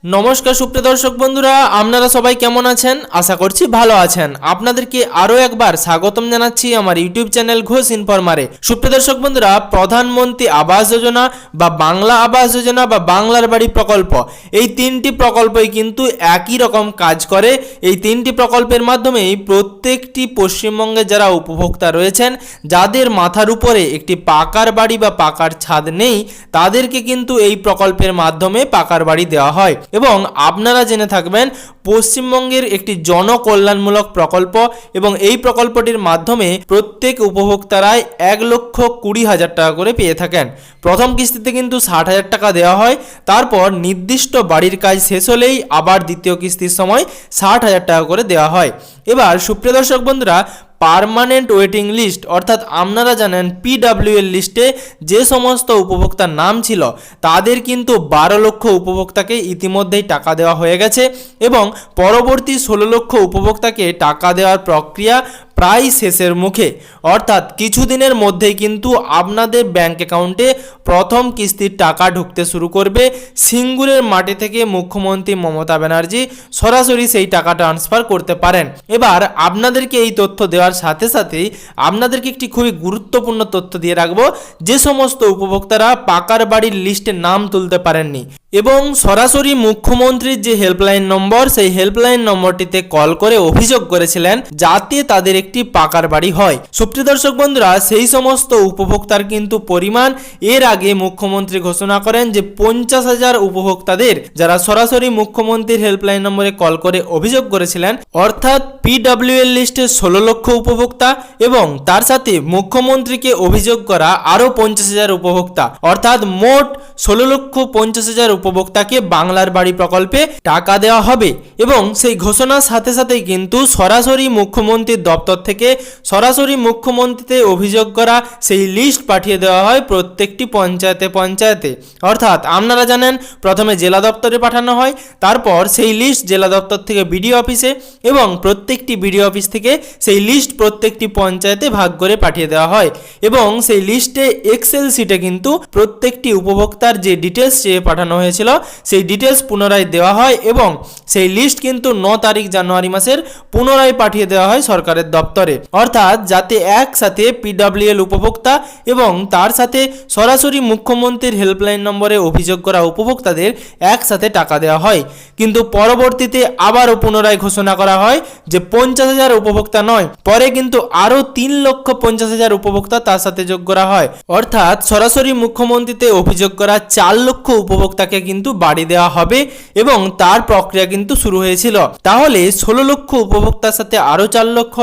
নমস্কার সুপ্রিয় দর্শক বন্ধুরা, আপনারা সবাই কেমন আছেন? আশা করছি ভালো আছেন। আপনাদেরকে আরও একবার স্বাগতম জানাচ্ছি আমার ইউটিউব চ্যানেল ঘোষ ইনফরমারে। সুপ্রিয় দর্শক বন্ধুরা, প্রধানমন্ত্রী আবাস যোজনা বা বাংলা আবাস যোজনা বা বাংলার বাড়ি প্রকল্প, এই তিনটি প্রকল্পই কিন্তু একই রকম কাজ করে। এই তিনটি প্রকল্পের মাধ্যমেই প্রত্যেকটি পশ্চিমবঙ্গে যারা উপভোক্তা রয়েছেন, যাদের মাথার উপরে একটি পাকার বাড়ি বা পাকার ছাদ নেই, তাদেরকে কিন্তু এই প্রকল্পের মাধ্যমে পাকার বাড়ি দেওয়া হয়। এবং আপনারা জেনে থাকবেন, পশ্চিমবঙ্গের একটি জনকল্যাণমূলক প্রকল্প এবং এই প্রকল্পটির মাধ্যমে প্রত্যেক উপভোক্তারাই 1,20,000 টাকা করে পেয়ে থাকেন। প্রথম কিস্তিতে কিন্তু 60,000 টাকা দেওয়া হয়, তারপর নির্দিষ্ট বাড়ির কাজ শেষ হলেই আবার দ্বিতীয় কিস্তির সময় 60,000 টাকা করে দেওয়া হয়। এবার সুপ্রিয় দর্শক বন্ধুরা, পার্মানেন্ট ওয়েটিং লিস্ট অর্থাৎ আপনারা জানেন PWL লিস্টে যে সমস্ত উপভোক্তার নাম ছিল, তাদের কিন্তু 12 লক্ষ উপভোক্তাকে ইতিমধ্যেই টাকা দেওয়া হয়ে গেছে এবং পরবর্তী 16 লক্ষ উপভোক্তাকে টাকা দেওয়ার প্রক্রিয়া প্রায় শেষের মুখে। অর্থাৎ কিছুদিনের মধ্যেই কিন্তু আপনাদের ব্যাংক অ্যাকাউন্টে প্রথম কিস্তির টাকা ঢুকতে শুরু করবে। সিঙ্গুরের মাটি থেকে মুখ্যমন্ত্রী মমতা ব্যানার্জি সরাসরি সেই টাকা ট্রান্সফার করতে পারেন। এবার আপনাদেরকে এই তথ্য দেওয়ার সাথে সাথেই আপনাদেরকে একটি খুবই গুরুত্বপূর্ণ তথ্য দিয়ে রাখবো, যে সমস্ত উপভোক্তারা পাকার বাড়ির লিস্টে নাম তুলতে পারেননি এবং সরাসরি মুখ্যমন্ত্রীর যে হেল্পলাইন নম্বর, সেই হেল্পলাইন নম্বরটিতে কল করে অভিযোগ করেছিলেন যাতে তাদের একটি পাকার বাড়ি হয়। সুপ্রিয় দর্শক বন্ধুরা, সেই সমস্ত উপভোক্তার কিন্তু পরিমাণ এর আগে মুখ্যমন্ত্রী ঘোষণা করেন যে 50,000 উপভোক্তাদের যারা সরাসরি মুখ্যমন্ত্রীর হেল্পলাইন নম্বরে কল করে অভিযোগ করেছিলেন, অর্থাৎ PWL লিস্টে 16 লক্ষ উপভোক্তা এবং তার সাথে মুখ্যমন্ত্রীকে অভিযোগ করা আরও 50,000 উপভোক্তা, অর্থাৎ মোট 16,50,000 উপভোক্তাকে বাংলার বাড়ি প্রকল্পে টাকা দেওয়া হবে। এবং সেই ঘোষণার সাথে সাথেই কিন্তু সরাসরি মুখ্যমন্ত্রীর দপ্তর থেকে সরাসরি মুখ্যমন্ত্রীতে অভিযোগ করা সেই লিস্ট পাঠিয়ে দেওয়া হয় প্রত্যেকটি পঞ্চায়েতে। অর্থাৎ আপনারা জানেন, প্রথমে জেলা দপ্তরে পাঠানো হয়, তারপর সেই লিস্ট জেলা দপ্তর থেকে বিডিও অফিসে এবং প্রত্যেকটি বিডিও অফিস থেকে সেই লিস্ট প্রত্যেকটি পঞ্চায়েতে ভাগ করে পাঠিয়ে দেওয়া হয়। এবং সেই লিস্টে এক্সেল শিটে কিন্তু প্রত্যেকটি উপভোক্তার যে ডিটেলস চেয়ে পাঠানো হয়েছিল, সেই ডিটেলস পুনরায় দেওয়া হয় এবং সেই লিস্ট কিন্তু 9 তারিখ জানুয়ারি মাসের পুনরায় পাঠিয়ে দেওয়া হয় সরকারের দপ্তরে। অর্থাৎ যাতে একসাথে PWL উপভোক্তা এবং তার সাথে সরাসরি মুখ্যমন্ত্রীর হেল্পলাইন নম্বরে অভিযোগ করা উপভোক্তাদের একসাথে টাকা দেওয়া হয়। কিন্তু পরবর্তীতে আবারও পুনরায় ঘোষণা করা হয় যে 50,000 উপভোক্তা নয়, পরে কিন্তু আরও 3,50,000 উপভোক্তা তার সাথে যোগ করা হয়। অর্থাৎ সরাসরি মুখ্যমন্ত্রীতে অভিযোগ করা 4 লক্ষ উপভোক্তাকে কিন্তু বাড়ি দেওয়া হবে এবং তার প্রক্রিয়া কিন্তু শুরু হয়েছিল। তাহলে 16 লক্ষ উপভোক্তার সাথে আরও 4 লক্ষ,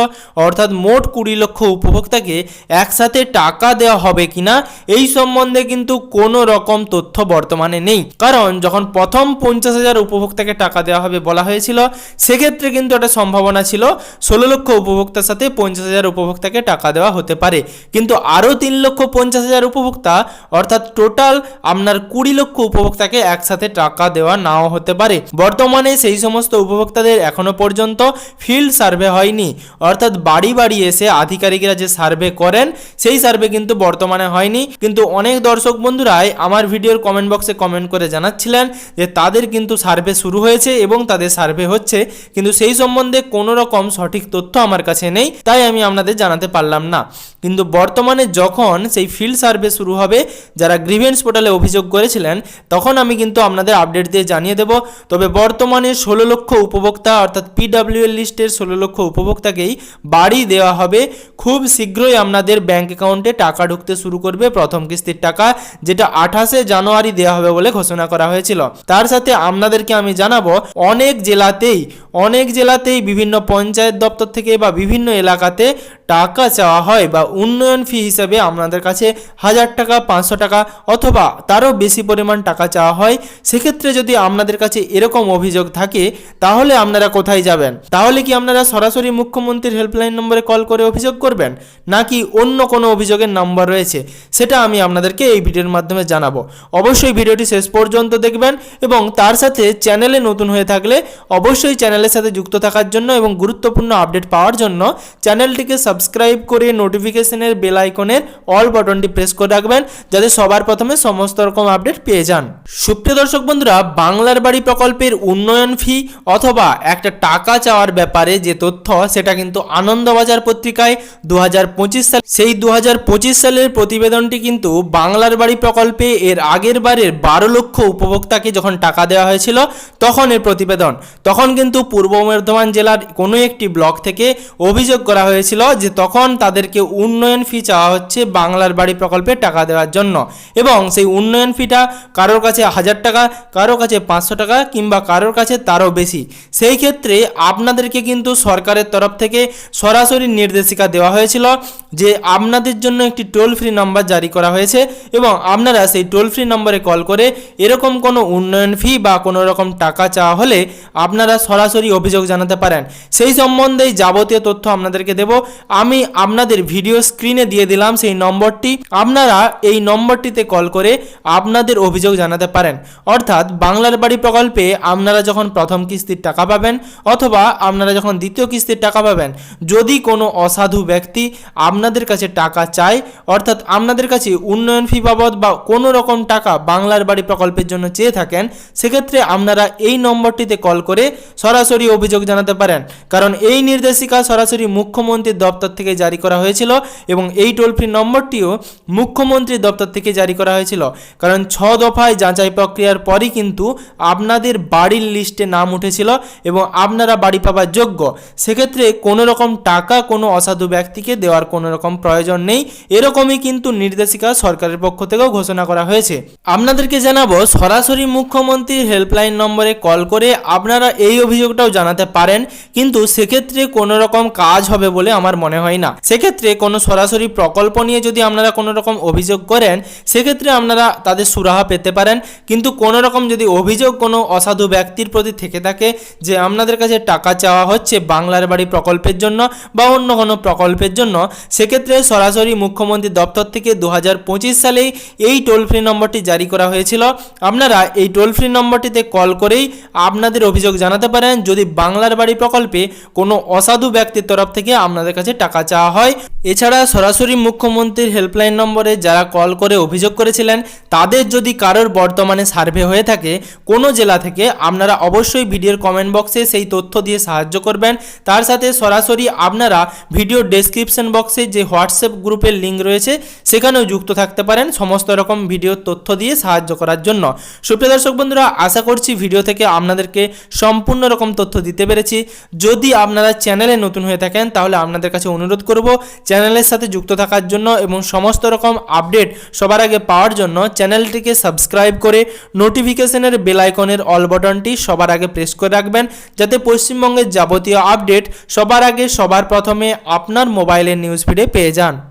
অর্থাৎ মোট 20 লক্ষ উপভোক্তাকে একসাথে টাকা দেওয়া হবে কিনা এই সম্বন্ধে কিন্তু কোনো রকম তথ্য বর্তমানে নেই। কারণ যখন প্রথম 50,000 উপভোক্তাকে টাকা দেওয়া হবে বলা হয়েছিল, সেক্ষেত্রে কিন্তু একটা সম্ভাবনা ছিল 16 লক্ষ উপভোক্তার সাথে 50,000 উপভোক্তাকে টাকা দেওয়া হতে পারে। কিন্তু আরও 3,50,000 উপভোক্তা, অর্থাৎ টোটাল আপনার 20 লক্ষ উপভোক্তাকে একসাথে টাকা দেওয়া নাও হতে পারে। বর্তমানে সেই সমস্ত উপভোক্তাদের এখনো পর্যন্ত ফিল্ড সার্ভে হয়নি, অর্থাৎ বাড়ি বাড়ি এসে আধিকারিকরা যে সার্ভে করেন সেই সার্ভে কিন্তু বর্তমানে হয়নি। কিন্তু অনেক দর্শক বন্ধুরাই আমার ভিডিওর কমেন্ট বক্সে কমেন্ট করে জানাচ্ছিলেন যে তাদের কিন্তু সার্ভে শুরু হয়েছে এবং তাদের সার্ভে হচ্ছে, কিন্তু সেই সম্বন্ধে কোনো রকম সঠিক তথ্য আমার কাছে নেই, তাই আমি আপনাদের জানাতে পারলাম না। কিন্তু বর্তমানে যখন সেই ফিল্ড সার্ভে শুরু হবে, যারা গ্রিভেন্স পোর্টালে অভিযোগ করেছিলেন, তখন আমি কিন্তু আপনাদের আপডেট দিয়ে জানিয়ে দেব। তবে বর্তমানে 16 লক্ষ উপভোক্তা, অর্থাৎ PWL লিস্টের 16 লক্ষ উপভোক্তাকেই বাড়ি দেওয়া হবে। খুব শীঘ্রই আপনাদের ব্যাংক অ্যাকাউন্টে টাকা ঢুকতে শুরু করবে প্রথম কিস্তির টাকা, যেটা 28 জানুয়ারি দেওয়া হবে বলে ঘোষণা করা হয়েছিল। তার সাথে আপনাদেরকে আমি জানাবো, অনেক জেলাতেই বিভিন্ন পঞ্চায়েত দপ্তর থেকে বা বিভিন্ন এলাকাতে টাকা চাওয়া হয় বা উন্নয়ন ফি হিসেবে আপনাদের কাছে 1000 টাকা, 500 টাকা অথবা তারও বেশি পরিমাণ টাকা চাওয়া হয়। সেক্ষেত্রে যদি আপনাদের কাছে এরকম অভিযোগ থাকে, তাহলে আপনারা কোথায় যাবেন? তাহলে কি আপনারা সরাসরি মুখ্যমন্ত্রীর হেল্পলাইন নম্বরে কল করে অভিযোগ করবেন, নাকি অন্য কোনো অভিযোগের নাম্বার রয়েছে? সেটা আমি আপনাদেরকে এই ভিডিওর মাধ্যমে জানাবো। অবশ্যই ভিডিওটি শেষ পর্যন্ত দেখবেন এবং তার সাথে চ্যানেলে নতুন হয়ে থাকলে অবশ্যই চ্যানেলের সাথে যুক্ত থাকার জন্য এবং গুরুত্বপূর্ণ আপডেট পাওয়ার জন্য চ্যানেলটিকে সাবস্ক্রাইব করে নোটিফিকেশনের বেল আইকনের অল বাটনটি প্রেস করে রাখবেন, যাতে সবার প্রথমে সমস্ত রকম আপডেট পেয়ে যান। সুপ্রিয় দর্শক বন্ধুরা, বাংলার বাড়ি প্রকল্পের উন্নয়ন ফি অথবা একটা টাকা চাওয়ার ব্যাপারে যে তথ্য, সেটা কিন্তু আনন্দবাজার পত্রিকায় 2025 সাল, সেই 2025 সালের প্রতিবেদনটি কিন্তু বাংলার বাড়ি প্রকল্পে এর আগের বারের 12 লক্ষ উপভোক্তাকে যখন টাকা দেওয়া হয়েছিল তখন এর প্রতিবেদন। তখন কিন্তু পূর্ব বর্ধমান জেলার কোনো একটি ব্লক থেকে অভিযোগ করা হয়েছিল যে তখন তাদেরকে উন্নয়ন ফি চাওয়া হচ্ছে বাংলার বাড়ি প্রকল্পে টাকা দেওয়ার জন্য, এবং সেই উন্নয়ন ফিটা কারোর কাছে 1000 টাকা, কারোর কাছে 500 টাকা, কিংবা কারোর কাছে তারও বেশি। সেই ক্ষেত্রে আপনাদেরকে কিন্তু সরকারের তরফ থেকে সরাসরি নির্দেশিকা দেওয়া হয়েছিল যে আপনাদের জন্য একটি টোল ফ্রি নাম্বার জারি করা হয়েছে, এবং আপনারা সেই টোল ফ্রি নম্বরে কল করে এরকম কোনো উন্নয়ন ফি বা কোনো রকম টাকা চাওয়া হলে আপনারা সরাসরি অভিযোগ জানাতে পারেন। সেই সম্বন্ধে যাবতীয় তথ্য আপনাদেরকে দেব। আমি আপনাদের ভিডিও স্ক্রিনে দিয়ে দিলাম সেই নম্বরটি, আপনারা এই নম্বরটিতে কল করে আপনাদের অভিযোগ জানাতে পারেন। অর্থাৎ বাংলার বাড়ি প্রকল্পে আপনারা যখন প্রথম কিস্তির টাকা পাবেন অথবা আপনারা যখন দ্বিতীয় কিস্তির টাকা পাবেন, যদি কোনো অসাধু ব্যক্তি আপনাদের কাছে টাকা চায়, অর্থাৎ আপনাদের কাছে উন্নয়ন ফি বাবদ বা কোনো রকম টাকা বাংলার বাড়ি প্রকল্পের জন্য চেয়ে থাকেন, সেক্ষেত্রে আপনারা এই নম্বরটিতে কল করে সরাসরি অভিযোগ জানাতে পারেন। কারণ এই নির্দেশিকা সরাসরি মুখ্যমন্ত্রীর দপ্তর থেকে জারি করা হয়েছিল, এবং এই টোল ফ্রি নম্বরটিও মুখ্যমন্ত্রীর দপ্তর থেকে জারি করা হয়েছিল। কারণ 6 দফায় যাচাই প্রক্রিয়ার পরই কিন্তু আপনাদের বাড়ির লিস্টে নাম উঠেছিল এবং আপনারা বাড়ি পাওয়ার যোগ্য। সেক্ষেত্রে কোনো রকম টাকা কোনো অসাধু ব্যক্তিকে দেওয়ার কোনো রকম প্রয়োজন নেই, এরকমই কিন্তু নির্দেশিকা সরকারের পক্ষ থেকেও ঘোষণা করা হয়েছে। আপনাদেরকে জানাবো, সরাসরি মুখ্যমন্ত্রীর হেল্পলাইন নম্বরে কল করে আপনারা এই অভিযোগটাও জানাতে পারেন, কিন্তু সেক্ষেত্রে কোনো রকম কাজ হবে বলে আমার মনে হয় না। সেক্ষেত্রে কোনো সরাসরি প্রকল্প নিয়ে যদি আপনারা কোনো রকম অভিযোগ করেন, সেক্ষেত্রে আপনারা তাদের সুরাহা পেতে পারেন। কিন্তু কোনো রকম যদি অভিযোগ কোনো অসাধু ব্যক্তির প্রতি থেকে থাকে যে আপনাদের কাছে টাকা চাওয়া হচ্ছে বাংলার বাড়ি প্রকল্পের জন্য বা অন্য কোনো প্রকল্পের জন্য, সেক্ষেত্রে সরাসরি মুখ্যমন্ত্রী দপ্তর থেকে 2025 সালেই এই টোল ফ্রি নম্বরটি জারি করা হয়েছিল। আপনারা এই টোল ফ্রি নম্বরটিতে কল করেই আপনাদের অভিযোগ জানাতে পারেন যদি বাংলার বাড়ি প্রকল্পে কোনো অসাধু ব্যক্তির তরফ থেকে আপনাদের কাছে টাকা চাওয়া হয়। এছাড়া সরাসরি মুখ্যমন্ত্রীর হেল্পলাইন নম্বরে যারা কল করে অভিযোগ করেছিলেন, তাদের যদি কারোর বর্তমানে সার্ভে হয়ে থাকে কোনো জেলা থেকে, আপনারা অবশ্যই ভিডিওর কমেন্ট বক্সে সেই তথ্য দিয়ে সাহায্য করবেন। তার সাথে সরাসরি আপনারা ভিডিও ডেসক্রিপশন বক্সে যে হোয়াটসঅ্যাপ গ্রুপের লিঙ্ক রয়েছে সেখানেও যুক্ত থাকতে পারেন সমস্ত রকম ভিডিওর তথ্য দিয়ে সাহায্য করার জন্য। সুপ্রিয় দর্শক বন্ধুরা, আশা করছি ভিডিও থেকে আপনাদেরকে সম্পূর্ণ রকম তথ্য দিতে পেরেছি। যদি আপনারা চ্যানেলে নতুন হয়ে থাকেন তাহলে আপনাদের কাছে অনুরোধ করব চ্যানেলের সাথে যুক্ত থাকার জন্য এবং সমস্ত রকম আপডেট সবার আগে পাওয়ার জন্য চ্যানেলটিকে সাবস্ক্রাইব করে নোটিফিকেশনের বেল আইকনের অল বাটনটি সবার আগে প্রেস করে রাখবেন, যাতে পশ্চিমবঙ্গের যাবতীয় আপডেট সবার আগে সবার প্রথমে আপনার মোবাইলের নিউজ ফিডে পেয়ে যান।